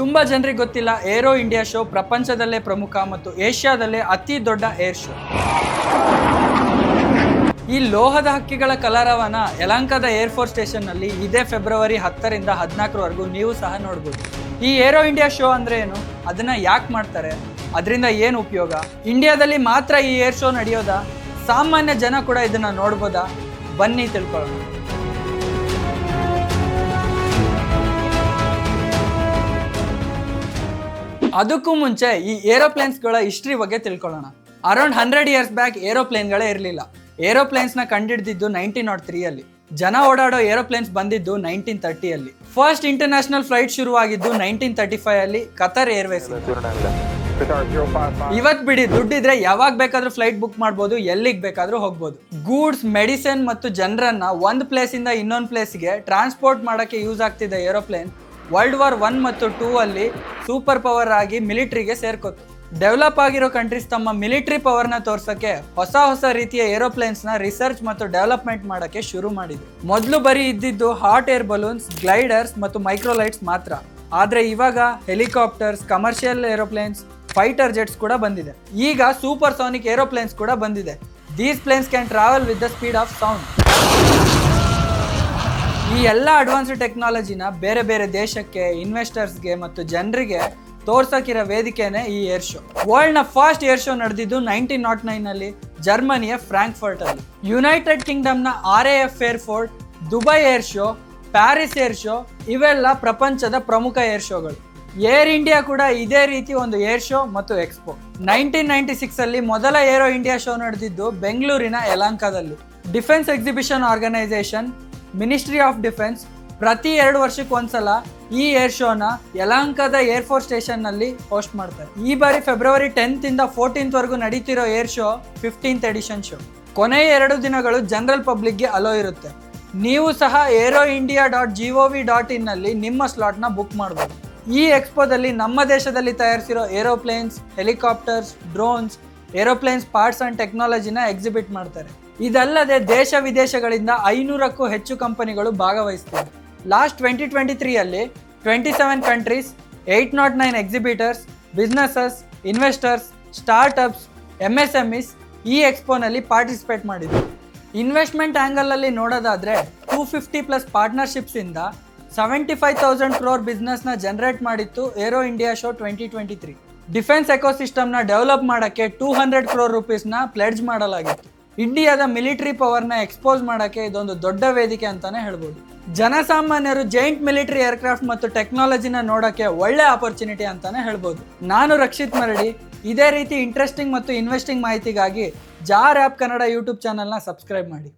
ತುಂಬಾ ಜನರಿಗೆ ಗೊತ್ತಿಲ್ಲ, ಏರೋ ಇಂಡಿಯಾ ಶೋ ಪ್ರಪಂಚದಲ್ಲೇ ಪ್ರಮುಖ ಮತ್ತು ಏಷ್ಯಾದಲ್ಲೇ ಅತಿ ದೊಡ್ಡ ಏರ್ ಶೋ. ಈ ಲೋಹದ ಹಕ್ಕಿಗಳ ಕಲರವನ ಯಲಹಂಕದ ಏರ್ಫೋರ್ಸ್ ಸ್ಟೇಷನ್ ನಲ್ಲಿ ಇದೇ ಫೆಬ್ರವರಿ 10ರಿಂದ 14ರವರೆಗೂ ನೀವು ಸಹ ನೋಡ್ಬೋದು. ಈ ಏರೋ ಇಂಡಿಯಾ ಶೋ ಅಂದ್ರೆ ಏನು, ಅದನ್ನ ಯಾಕೆ ಮಾಡ್ತಾರೆ, ಅದರಿಂದ ಏನು ಉಪಯೋಗ, ಇಂಡಿಯಾದಲ್ಲಿ ಮಾತ್ರ ಈ ಏರ್ ಶೋ ನಡೆಯೋದಾ, ಸಾಮಾನ್ಯ ಜನ ಕೂಡ ಇದನ್ನ ನೋಡ್ಬೋದಾ, ಬನ್ನಿ ತಿಳ್ಕೊಳ್ಳೋಣ. ಅದಕ್ಕೂ ಮುಂಚೆ ಈ ಏರೋಪ್ಲೇನ್ಸ್ಗಳ ಹಿಸ್ಟ್ರಿ ಬಗ್ಗೆ ತಿಳ್ಕೊಳ್ಳೋಣ. ಅರೌಂಡ್ 100 years ಬ್ಯಾಕ್ ಏರೋಪ್ಲೇನ್ಗಳೇ ಇರಲಿಲ್ಲ. ಏರೋಪ್ಲೇನ್ಸ್ನ ಕಂಡಿಡಿದ್ದು 1903 ಜನ ಓಡಾಡೋ ಏರೋಪ್ಲೇನ್ಸ್ ಬಂದಿದ್ದು 1930 ಫಸ್ಟ್ ಇಂಟರ್ನ್ಯಾಷನಲ್ ಫ್ಲೈಟ್ ಶುರುವಾಗಿದ್ದು 1935 ಕತಾರ್ ಏರ್ವೇಸ್. ಇವತ್ ಬಿಡಿ, ದುಡ್ಡಿದ್ರೆ ಯಾವಾಗ ಬೇಕಾದ್ರೂ ಫ್ಲೈಟ್ ಬುಕ್ ಮಾಡ್ಬೋದು, ಎಲ್ಲಿಗೆ ಬೇಕಾದ್ರೂ ಹೋಗ್ಬೋದು. ಗೂಡ್ಸ್, ಮೆಡಿಸಿನ್ ಮತ್ತು ಜನರನ್ನ ಒಂದು ಪ್ಲೇಸ್ ಇಂದ ಇನ್ನೊಂದು ಪ್ಲೇಸ್ಗೆ ಟ್ರಾನ್ಸ್ಪೋರ್ಟ್ ಮಾಡಕ್ಕೆ ಯೂಸ್ ಆಗ್ತಿದ್ದ ಏರೋಪ್ಲೇನ್ ವರ್ಲ್ಡ್ ವಾರ್ 1 ಮತ್ತು 2 ಸೂಪರ್ ಪವರ್ ಆಗಿ ಮಿಲಿಟರಿಗೆ ಸೇರ್ಕೋತು. ಡೆವಲಪ್ ಆಗಿರೋ ಕಂಟ್ರೀಸ್ ತಮ್ಮ ಮಿಲಿಟರಿ ಪವರ್ನ ತೋರ್ಸಕ್ಕೆ ಹೊಸ ರೀತಿಯ ಏರೋಪ್ಲೇನ್ಸ್ನ ರಿಸರ್ಚ್ ಮತ್ತು ಡೆವಲಪ್ಮೆಂಟ್ ಮಾಡಕ್ಕೆ ಶುರು ಮಾಡಿದ್ರು. ಮೊದಲು ಬರೀ ಇದ್ದಿದ್ದು ಹಾಟ್ ಏರ್ ಬಲೂನ್ಸ್, ಗ್ಲೈಡರ್ಸ್ ಮತ್ತು ಮೈಕ್ರೋಲೈಟ್ಸ್ ಮಾತ್ರ. ಆದ್ರೆ ಇವಾಗ helicopters, commercial aeroplanes, fighter jets ಕೂಡ ಬಂದಿದೆ. ಈಗ ಸೂಪರ್ ಸೋನಿಕ್ ಏರೋಪ್ಲೇನ್ಸ್ ಕೂಡ ಬಂದಿದೆ. These planes can travel with the speed of sound. ಈ ಎಲ್ಲ ಅಡ್ವಾನ್ಸ್ಡ್ ಟೆಕ್ನಾಲಜಿನ ಬೇರೆ ಬೇರೆ ದೇಶಕ್ಕೆ, ಇನ್ವೆಸ್ಟರ್ಸ್ಗೆ ಮತ್ತು ಜನರಿಗೆ ತೋರ್ಸಕ್ಕಿರೋ ವೇದಿಕೆನೇ ಈ ಏರ್ ಶೋ. ವರ್ಲ್ಡ್ ನ ಫಸ್ಟ್ ಏರ್ ಶೋ ನಡೆದಿದ್ದು 1909 ಜರ್ಮನಿಯ ಫ್ರಾಂಕ್ಫರ್ಟ್ ಅಲ್ಲಿ. ಯುನೈಟೆಡ್ ಕಿಂಗ್ಡಮ್ ನ RAF Fairford, Dubai air show, Paris air show ಇವೆಲ್ಲ ಪ್ರಪಂಚದ ಪ್ರಮುಖ ಏರ್ ಶೋಗಳು. ಏರ್ ಇಂಡಿಯಾ ಕೂಡ ಇದೇ ರೀತಿ ಒಂದು ಏರ್ ಶೋ ಮತ್ತು ಎಕ್ಸ್ಪೋ. 1996 ಮೊದಲ ಏರೋ ಇಂಡಿಯಾ ಶೋ ನಡೆದಿದ್ದು ಬೆಂಗಳೂರಿನ ಯಲಹಂಕದಲ್ಲಿ. Defence exhibition organisation, ministry of defence ಪ್ರತಿ 2 ವರ್ಷಕ್ಕೆ ಒಂದ್ಸಲ ಈ ಏರ್ ಶೋನ ಯಲಹಂಕದ ಏರ್ಫೋರ್ಸ್ ಸ್ಟೇಷನ್ ನಲ್ಲಿ ಹೋಸ್ಟ್ ಮಾಡ್ತಾರೆ. ಈ ಬಾರಿ ಫೆಬ್ರವರಿ 10th ಇಂದ 14th ವರೆಗೂ ನಡೀತಿರೋ air show 15th edition show. ಕೊನೆಯ 2 ದಿನಗಳು ಜನರಲ್ ಪಬ್ಲಿಕ್ಗೆ ಅಲೋ ಇರುತ್ತೆ. ನೀವು ಸಹ aeroindia.gov.in ನಲ್ಲಿ ನಿಮ್ಮ ಸ್ಲಾಟ್ನ ಬುಕ್ ಮಾಡಬಹುದು. ಈ ಎಕ್ಸ್ಪೋದಲ್ಲಿ ನಮ್ಮ ದೇಶದಲ್ಲಿ ತಯಾರಿಸಿರೋ aeroplanes, helicopters, drones, aeroplanes parts and ಟೆಕ್ನಾಲಜಿನ ಎಕ್ಸಿಬಿಟ್ ಮಾಡ್ತಾರೆ. ಇದಲ್ಲದೆ ದೇಶ ವಿದೇಶಗಳಿಂದ 500ಕ್ಕೂ ಹೆಚ್ಚು ಕಂಪನಿಗಳು ಭಾಗವಹಿಸ್ತಿವೆ. Last 2023 27 countries, 809 exhibitors, businesses, investors, startups, MSMEs ಈ ಎಕ್ಸ್ಪೋನಲ್ಲಿ ಪಾರ್ಟಿಸಿಪೇಟ್ ಮಾಡಿದ್ರು. ಇನ್ವೆಸ್ಟ್ಮೆಂಟ್ ಆ್ಯಂಗಲಲ್ಲಿ ನೋಡೋದಾದ್ರೆ 250+ ಪಾರ್ಟ್ನರ್ಶಿಪ್ಸ್ ಇಂದ 75,000 crore ಬಿಸ್ನೆಸ್ನ ಜನರೇಟ್ ಮಾಡಿತ್ತು ಏರೋ ಇಂಡಿಯಾ ಶೋ 2023. ಡಿಫೆನ್ಸ್ ಎಕೋಸಿಸ್ಟಮ್ನ ಡೆವಲಪ್ ಮಾಡೋಕ್ಕೆ 200 crore rupeesನ ಪ್ಲೆಡ್ಜ್ ಮಾಡಲಾಗಿತ್ತು. ಇಂಡಿಯಾದ ಮಿಲಿಟರಿ ಪವರ್ನ ಎಕ್ಸ್ಪೋಸ್ ಮಾಡೋಕ್ಕೆ ಇದೊಂದು ದೊಡ್ಡ ವೇದಿಕೆ ಅಂತಾನೆ ಹೇಳ್ಬೋದು. ಜನಸಾಮಾನ್ಯರು ಜೈಂಟ್ ಮಿಲಿಟರಿ ಏರ್ಕ್ರಾಫ್ಟ್ ಮತ್ತು ಟೆಕ್ನಾಲಜಿನ ನೋಡೋಕ್ಕೆ ಒಳ್ಳೆ ಆಪರ್ಚುನಿಟಿ ಅಂತಾನೆ ಹೇಳ್ಬೋದು. ನಾನು ರಕ್ಷಿತ್ ಮರಡಿ. ಇದೇ ರೀತಿ ಇಂಟ್ರೆಸ್ಟಿಂಗ್ ಮತ್ತು ಇನ್ವೆಸ್ಟಿಂಗ್ ಮಾಹಿತಿಗಾಗಿ ಜಾರ್ ಆ್ಯಪ್ ಕನ್ನಡ ಯೂಟ್ಯೂಬ್ ಚಾನಲ್ನ ಸಬ್ಸ್ಕ್ರೈಬ್ ಮಾಡಿ.